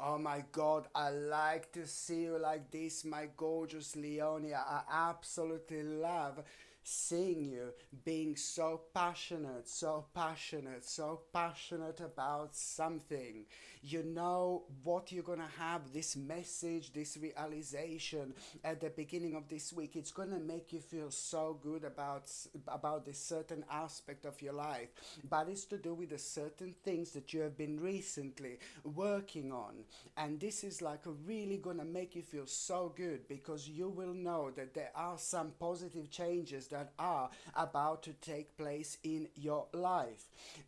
Oh my God, I like to see you like this, my gorgeous Leonie. I absolutely love seeing you being so passionate, so passionate, so passionate about something. You know what you're gonna have, this message, this realization at the beginning of this week. It's gonna make you feel so good about this certain aspect of your life, but it's to do with the certain things that you have been recently working on. And this is like really gonna make you feel so good because you will know that there are some positive changes that are about to take place in your life,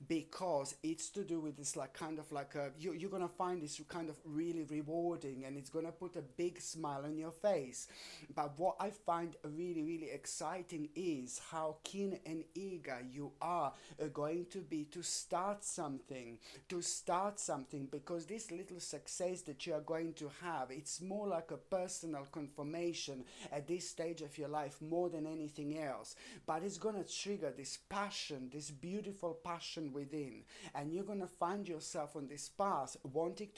because it's to do with this like kind of like you're gonna find this kind of really rewarding, and it's gonna put a big smile on your face. But what I find really really exciting is how keen and eager you are going to be to start something, because this little success that you are going to have, it's more like a personal confirmation at this stage of your life more than anything else. But it's going to trigger this passion, this beautiful passion within, and you're going to find yourself on this path wanting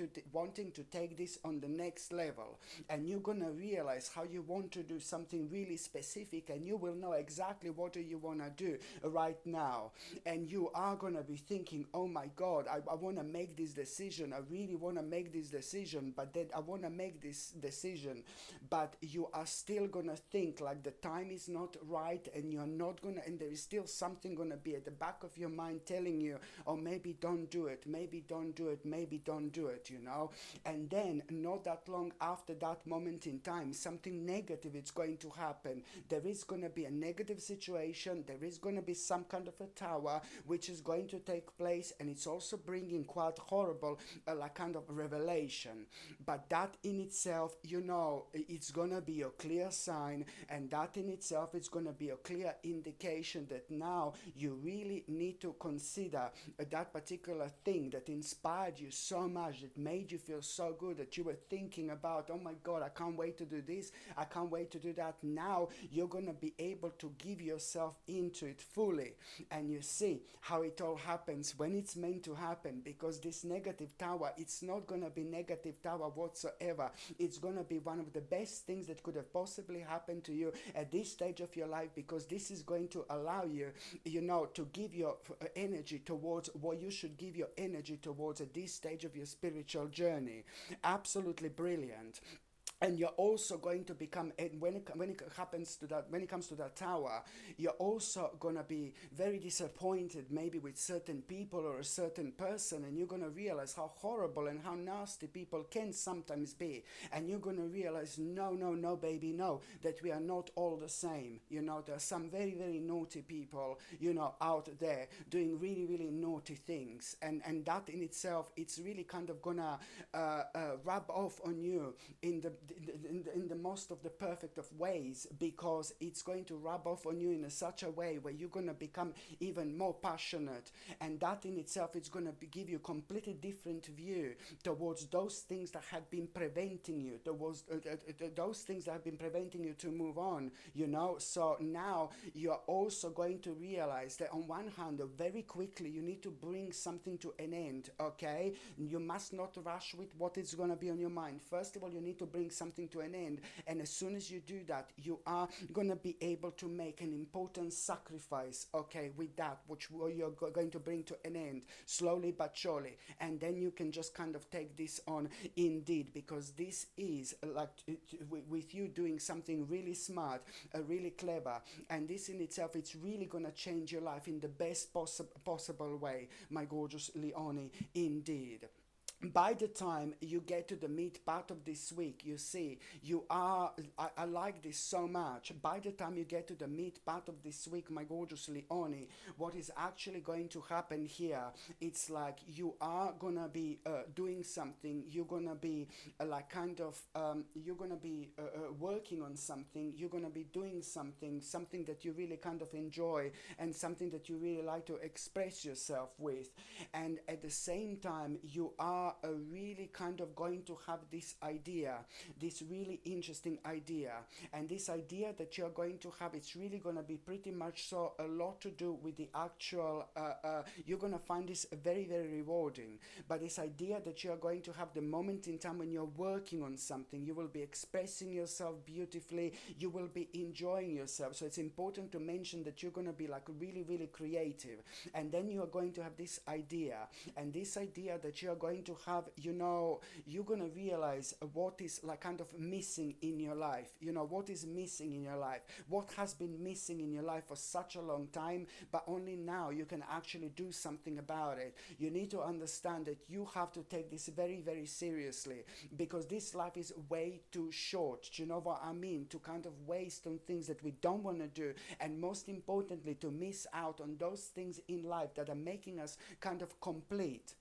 to take this on the next level. And you're going to realize how you want to do something really specific, and you will know exactly what do you want to do right now. And you are going to be thinking, oh my God, I want to make this decision, I really want to make this decision, but then I want to make this decision, but you are still going to think like the time is not right, and you're not going to, and there is still something going to be at the back of your mind telling you, oh, maybe don't do it, maybe don't do it, maybe don't do it, you know. And then not that long after that moment in time, something negative is going to happen. There is going to be a negative situation, there is going to be some kind of a tower which is going to take place, and it's also bringing quite horrible like kind of revelation. But that in itself, you know, it's going to be a clear sign, and that in itself is going to be a clear indication that now you really need to consider that particular thing that inspired you so much, that made you feel so good, that you were thinking about, oh my God, I can't wait to do this, I can't wait to do that. Now you're going to be able to give yourself into it fully, and you see how it all happens when it's meant to happen, because this negative tower, it's not going to be negative tower whatsoever. It's going to be one of the best things that could have possibly happened to you at this stage of your life, because this is going to allow you, you know, to give your energy towards what you should give your energy towards at this stage of your spiritual journey. Absolutely brilliant. And you're also going to become, and when it happens to that, when it comes to that tower, you're also going to be very disappointed maybe with certain people or a certain person, and you're going to realize how horrible and how nasty people can sometimes be. And you're going to realize, no, no, no, baby, no, that we are not all the same. You know, there are some very very naughty people, you know, out there doing really really naughty things, and that in itself, it's really kind of gonna rub off on you in the most of the perfect of ways, because it's going to rub off on you in such a way where you're going to become even more passionate, and that in itself is going to give you a completely different view towards those things that had been preventing you, towards those things that have been preventing you to move on, you know. So now you're also going to realize that on one hand, very quickly, you need to bring something to an end. Okay, you must not rush with what is going to be on your mind. First of all, you need to bring something to an end, and as soon as you do that, you are going to be able to make an important sacrifice, okay, with that which you're going to bring to an end, slowly but surely. And then you can just kind of take this on indeed, because this is like with you doing something really smart, really clever, and this in itself, it's really going to change your life in the best possible way, my gorgeous Leonie, indeed. By the time you get to the mid part of this week, you see, I like this so much. By the time you get to the mid part of this week, my gorgeous Leonie, what is actually going to happen here, it's like you are gonna be doing something, you're gonna be like kind of, you're gonna be working on something, you're gonna be doing something that you really kind of enjoy, and something that you really like to express yourself with. And at the same time, you are are really kind of going to have this idea, this really interesting idea. And this idea that you're going to have, it's really going to be pretty much so a lot to do with the actual, you're going to find this very, very rewarding. But this idea that you're going to have the moment in time when you're working on something, you will be expressing yourself beautifully, you will be enjoying yourself. So it's important to mention that you're going to be like really, really creative. And then you're going to have this idea, and this idea that you're going to have, you know, you're going to realize what is like kind of missing in your life. You know, what is missing in your life, what has been missing in your life for such a long time, but only now you can actually do something about it. You need to understand that you have to take this very, very seriously, because this life is way too short. Do you know what I mean? To kind of waste on things that we don't want to do, and most importantly, to miss out on those things in life that are making us kind of complete,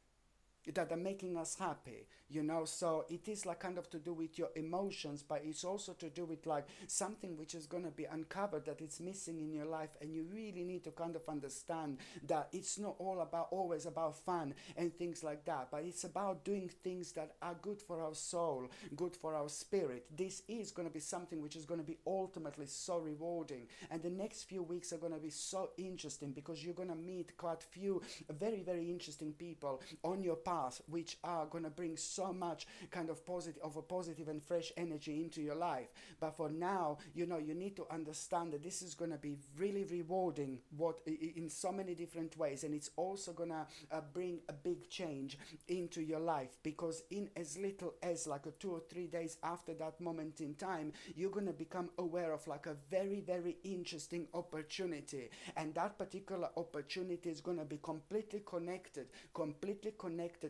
that are making us happy, you know. So it is like kind of to do with your emotions, but it's also to do with like something which is going to be uncovered that it's missing in your life. And you really need to kind of understand that it's not all about always about fun and things like that, but it's about doing things that are good for our soul, good for our spirit. This is going to be something which is going to be ultimately so rewarding, and the next few weeks are going to be so interesting, because you're going to meet quite few very, very interesting people on your path, which are going to bring so much kind of positive and fresh energy into your life. But for now, you know, you need to understand that this is going to be really rewarding, what in so many different ways, and it's also going to bring a big change into your life, because in as little as like a 2 or 3 days after that moment in time, you're going to become aware of like a very, very interesting opportunity, and that particular opportunity is going to be completely connected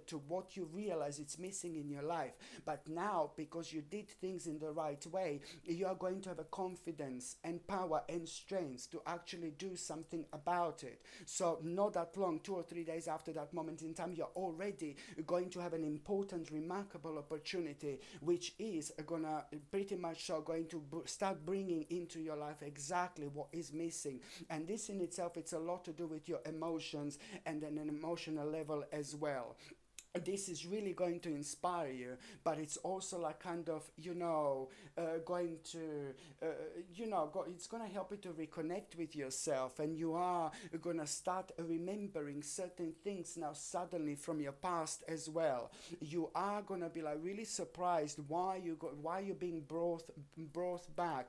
to what you realize it's missing in your life. But now, because you did things in the right way, you are going to have a confidence and power and strength to actually do something about it. So not that long, 2 or 3 days after that moment in time, you're already going to have an important, remarkable opportunity, which is gonna pretty much so going to start bringing into your life exactly what is missing. And this in itself, it's a lot to do with your emotions and then an emotional level as well. This is really going to inspire you, but it's also like kind of, you know, going to, it's going to help you to reconnect with yourself, and you are going to start remembering certain things now suddenly from your past as well. You are going to be like really surprised why you're being brought back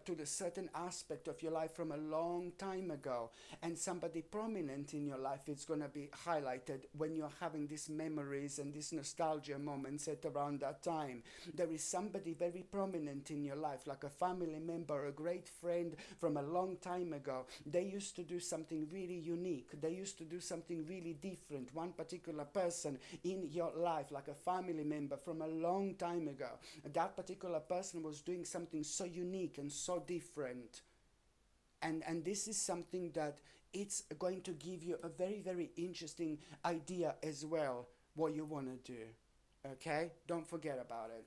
to the certain aspect of your life from a long time ago, and somebody prominent in your life is going to be highlighted when you're having this memories and these nostalgia moments at around that time. There is somebody very prominent in your life, like a family member, a great friend from a long time ago. They used to do something really unique. They used to do something really different. One particular person in your life, like a family member from a long time ago, that particular person was doing something so unique and so different. And this is something that it's going to give you a very, very interesting idea as well, what you want to do. Okay, don't forget about it.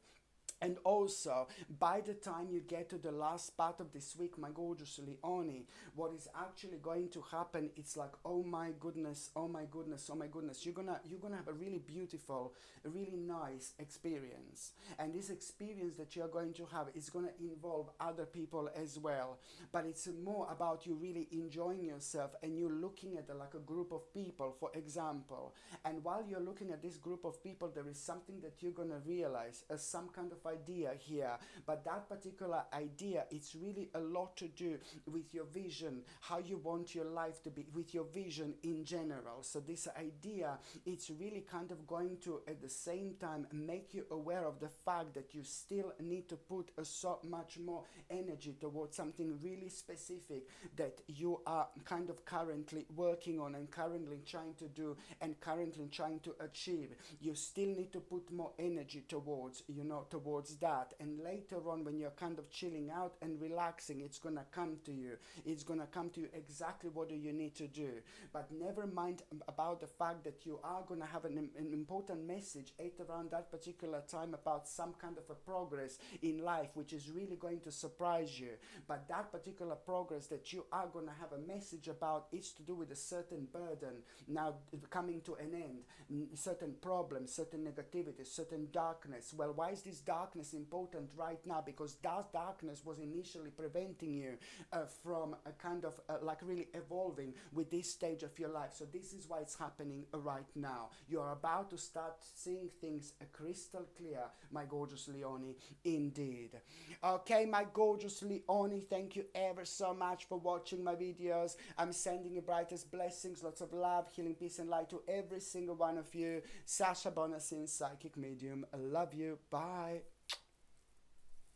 And also, by the time you get to the last part of this week, my gorgeous Leonie, what is actually going to happen, it's like, oh my goodness, oh my goodness, oh my goodness. You're gonna have a really beautiful, a really nice experience. And this experience that you're going to have is gonna involve other people as well. But it's more about you really enjoying yourself, and you're looking at like a group of people, for example. And while you're looking at this group of people, there is something that you're gonna realize as some kind of idea here. But that particular idea, it's really a lot to do with your vision, how you want your life to be, with your vision in general. So this idea, it's really kind of going to at the same time make you aware of the fact that you still need to put so much more energy towards something really specific that you are kind of currently working on and currently trying to do and currently trying to achieve. You still need to put more energy towards, towards towards that, and later on when you're kind of chilling out and relaxing, it's gonna come to you. It's gonna come to you exactly what do you need to do. But never mind about the fact that you are gonna have an important message at around that particular time about some kind of a progress in life which is really going to surprise you. But that particular progress that you are gonna have a message about is to do with a certain burden now coming to an end, certain problems, certain negativity, certain darkness. Well, why is this darkness important right now? Because that darkness was initially preventing you from a kind of like really evolving with this stage of your life. So this is why it's happening right now. You're about to start seeing things crystal clear, my gorgeous Leonie, indeed. Okay, my gorgeous Leonie, thank you ever so much for watching my videos. I'm sending you brightest blessings, lots of love, healing, peace and light to every single one of you. Sasha Bonasin, psychic medium. I love you. Bye.